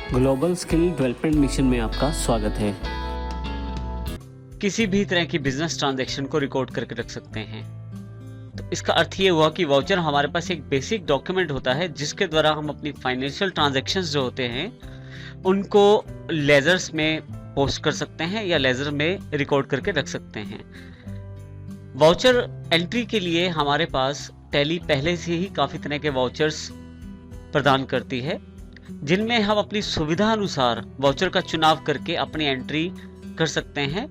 Global skill development mission में आपका स्वागत है। किसी भी तरह की बिजनेस ट्रांजैक्शन को रिकॉर्ड करके रख सकते हैं। तो इसका अर्थ ये हुआ कि वाउचर हमारे पास एक बेसिक डॉक्यूमेंट होता है जिसके द्वारा हम अपनी फाइनेंशियल ट्रांजैक्शंस जो होते हैं उनको लेजर्स में पोस्ट कर सकते हैं या लेजर में रिकॉर्ड करके रख सकते हैं। वाउचर एंट्री के लिए हमारे पास टैली पहले से ही काफ़ी तरह के वाउचर्स प्रदान करती है जिनमें हम अपनी सुविधा अनुसार वाउचर का चुनाव करके अपनी एंट्री कर सकते हैं।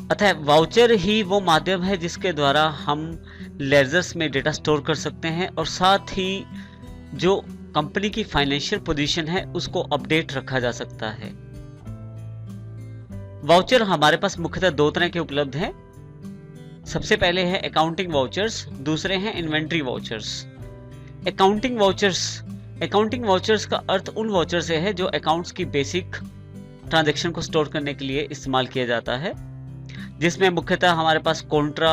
अतः वाउचर ही वो माध्यम है जिसके द्वारा हम लेजर्स में डेटा स्टोर कर सकते हैं और साथ ही जो कंपनी की फाइनेंशियल पोजीशन है उसको अपडेट रखा जा सकता है। वाउचर हमारे पास मुख्यतः दो तरह के उपलब्ध हैं। सबसे पहले है अकाउंटिंग वाउचर्स, दूसरे हैं इन्वेंट्री वाउचर्स। अकाउंटिंग वाउचर्स का अर्थ उन वाउचर से है जो अकाउंट्स की बेसिक ट्रांजैक्शन को स्टोर करने के लिए इस्तेमाल किया जाता है, जिसमें मुख्यतः हमारे पास contra,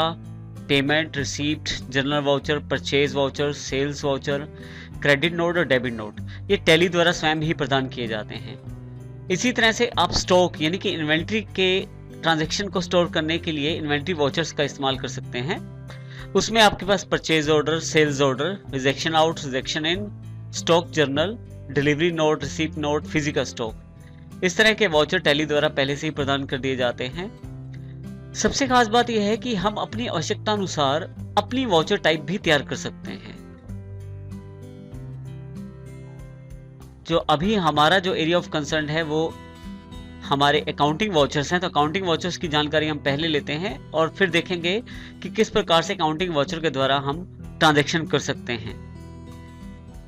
payment, receipt, journal voucher, purchase voucher, sales voucher, credit note और डेबिट नोट ये टैली द्वारा स्वयं ही प्रदान किए जाते हैं। इसी तरह से आप स्टॉक यानी कि इन्वेंट्री के ट्रांजैक्शन को स्टोर करने के लिए इन्वेंट्री वाउचर्स का इस्तेमाल कर सकते हैं। उसमें आपके पास purchase order, sales order, rejection out, rejection in, stock journal, delivery note, receipt note, physical stock इस तरह के वाउचर टैली द्वारा पहले से ही प्रदान कर दिए जाते हैं। सबसे खास बात यह है कि हम अपनी आवश्यकता अनुसार अपनी वाउचर टाइप भी तैयार कर सकते हैं। जो अभी हमारा जो एरिया ऑफ कंसर्न है वो हमारे अकाउंटिंग वाउचर्स हैं, तो अकाउंटिंग वाउचर्स की जानकारी हम पहले लेते हैं और फिर देखेंगे कि किस प्रकार से अकाउंटिंग वाउचर के द्वारा हम ट्रांजैक्शन कर सकते हैं।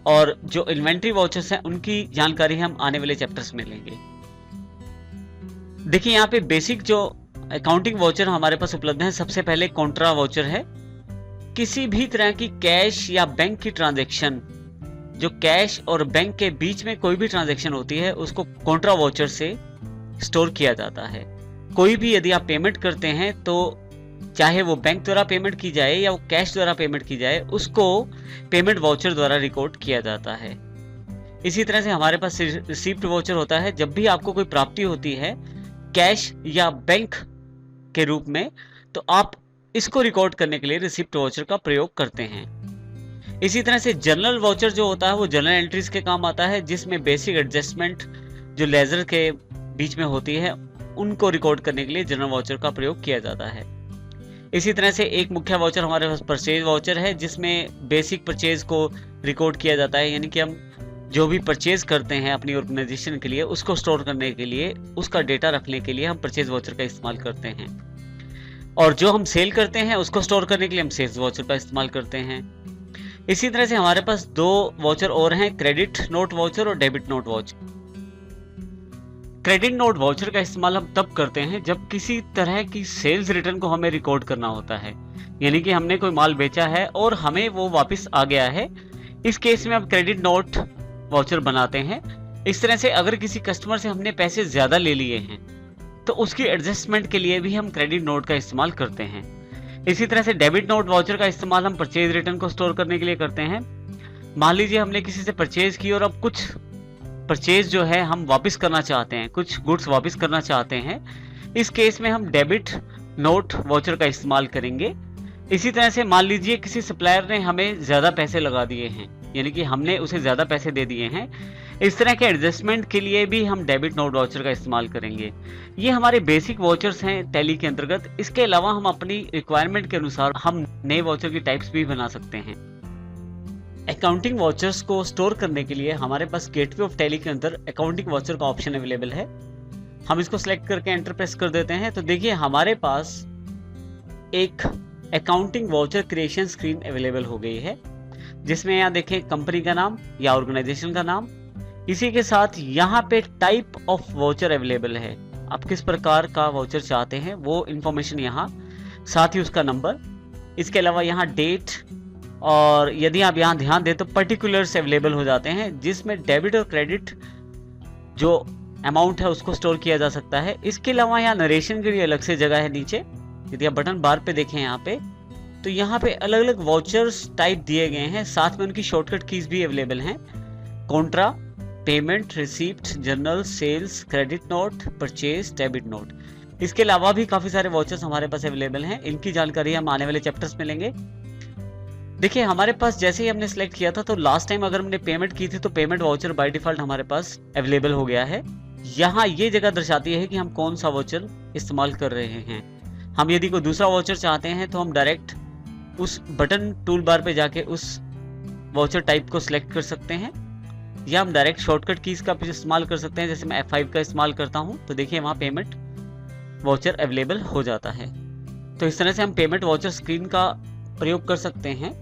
और जो इन्वेंट्री वाउचर्स हैं उनकी जानकारी हम आने वाले चैप्टर्स में लेंगे। देखिए यहाँ पे बेसिक जो अकाउंटिंग वाउचर हमारे पास उपलब्ध हैं, सबसे पहले कॉन्ट्रा वाउचर है। किसी भी तरह की कैश या बैंक की ट्रांजैक्शन, जो कैश और बैंक के बीच में कोई भी ट्रांजैक्शन होती है उसको कॉन्ट्रा वाउचर से स्टोर किया जाता है। कोई भी यदि आप पेमेंट करते हैं तो चाहे वो बैंक द्वारा पेमेंट की जाए या वो कैश द्वारा पेमेंट की जाए, उसको पेमेंट वाउचर द्वारा रिकॉर्ड किया जाता है। इसी तरह से हमारे पास रिसीप्ट वाउचर होता है। जब भी आपको कोई प्राप्ति होती है कैश या बैंक के रूप में, तो आप इसको रिकॉर्ड करने के लिए रिसीप्ट वाउचर का प्रयोग करते हैं। इसी तरह से जनरल वाउचर जो होता है वो जनरल एंट्रीज के काम आता है, जिसमें बेसिक एडजस्टमेंट जो लेजर के बीच में होती है उनको रिकॉर्ड करने के लिए जनरल वाउचर का प्रयोग किया जाता है। इसी तरह से एक मुख्य वाउचर हमारे पास परचेज वाउचर है, जिसमें बेसिक परचेज को रिकॉर्ड किया जाता है, यानी कि हम जो भी परचेज करते हैं अपनी ऑर्गेनाइजेशन के लिए उसको स्टोर करने के लिए, उसका डेटा रखने के लिए हम परचेज वाउचर का इस्तेमाल करते हैं। और जो हम सेल करते हैं उसको स्टोर करने के लिए हम सेल्स वाउचर का इस्तेमाल करते हैं। इसी तरह से हमारे पास दो वाउचर और हैं, क्रेडिट नोट वाउचर और debit note voucher. Credit note voucher का इस्तेमाल हम तब करते हैं जब किसी तरह की सेल्स रिटर्न को हमें रिकॉर्ड करना होता है, यानी कि हमने कोई माल बेचा है और हमें वो वापस आ गया है। इस केस में हम क्रेडिट नोट वाउचर बनाते हैं। इस तरह से अगर किसी कस्टमर से हमने पैसे ज्यादा ले लिए हैं तो उसकी एडजस्टमेंट के लिए भी हम क्रेडिट नोट का इस्तेमाल करते हैं। इसी तरह से डेबिट नोट वाउचर का इस्तेमाल हम परचेज रिटर्न को स्टोर करने के लिए करते हैं। मान लीजिए हमने किसी से परचेज की और अब कुछ परचेज जो है हम वापस करना चाहते हैं, कुछ गुड्स वापस करना चाहते हैं। इस केस में हम डेबिट नोट वाउचर का इस्तेमाल करेंगे। इसी तरह से मान लीजिए किसी सप्लायर ने हमें ज़्यादा पैसे लगा दिए हैं, यानी कि हमने उसे ज़्यादा पैसे दे दिए हैं। इस तरह के एडजस्टमेंट के लिए भी हम डेबिट नोट वाउचर का इस्तेमाल करेंगे। ये हमारे बेसिक वाउचर्स हैं टैली के अंतर्गत। इसके अलावा हम अपनी रिक्वायरमेंट के अनुसार हम नए वाउचर की टाइप्स भी बना सकते हैं। अकाउंटिंग वाउचर्स को स्टोर करने के लिए हमारे पास गेटवे ऑफ टैली के अंदर अकाउंटिंग वाउचर का ऑप्शन अवेलेबल है। हम इसको सिलेक्ट करके एंटर प्रेस कर देते हैं तो देखिए हमारे पास एक accounting voucher creation screen available हो गई है, जिसमें यहाँ देखें कंपनी का नाम या ऑर्गेनाइजेशन का नाम। इसी के साथ यहाँ पे टाइप ऑफ वाउचर अवेलेबल है, आप किस प्रकार का वाउचर चाहते हैं वो इंफॉर्मेशन यहाँ, साथ ही उसका नंबर। इसके अलावा यहाँ डेट, और यदि आप यहाँ ध्यान दें तो पर्टिकुलर्स अवेलेबल हो जाते हैं, जिसमें डेबिट और क्रेडिट जो अमाउंट है उसको स्टोर किया जा सकता है। इसके अलावा यहाँ नरेशन के लिए अलग से जगह है नीचे। यदि आप बटन बार पे देखें यहाँ पे, तो यहाँ पे अलग अलग वाउचर्स टाइप दिए गए हैं, साथ में उनकी शॉर्टकट कीज भी अवेलेबल हैं। Contra, payment, receipt, journal, sales, credit note, purchase, debit note. इसके अलावा भी काफ़ी सारे वाउचर्स हमारे पास अवेलेबल हैं। इनकी जानकारी हम आने वाले चैप्टर्स में लेंगे। देखिए हमारे पास जैसे ही हमने सेलेक्ट किया था तो लास्ट टाइम अगर हमने पेमेंट की थी तो पेमेंट वाउचर बाय डिफॉल्ट हमारे पास अवेलेबल हो गया है। यहाँ ये जगह दर्शाती है कि हम कौन सा वाउचर इस्तेमाल कर रहे हैं। हम यदि कोई दूसरा वाउचर चाहते हैं तो हम डायरेक्ट उस बटन टूल बार पे जाके उस वाउचर टाइप को सिलेक्ट कर सकते हैं, या हम डायरेक्ट शॉर्टकट कीज का इस्तेमाल कर सकते हैं। जैसे मैं F5 का इस्तेमाल करता हूँ तो देखिए वहाँ पेमेंट वाउचर अवेलेबल हो जाता है। तो इस तरह से हम पेमेंट वाउचर स्क्रीन का प्रयोग कर सकते हैं